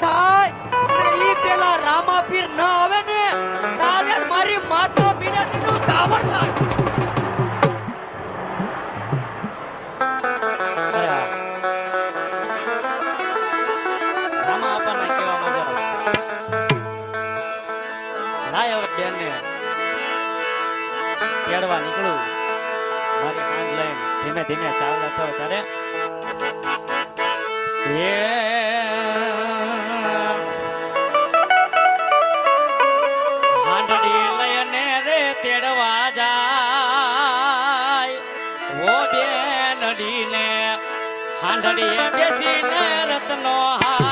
થાય અને ઈ પેલા રામાપીર ન આવે ને તારે મારી માતા મીનાજીનું કાવડ લાગશે. રામા આપણને કહેવામાં જરા લાય હવે બેનને તેડવા નીકળું. મારી હાંડ લઈને ધીમે ધીમે ચાલતો થયો ત્યારે હાંડડી લઈને રે તેડવા જાય ઓ બેનડીને હાંડડીએ બેસીને રતનો હા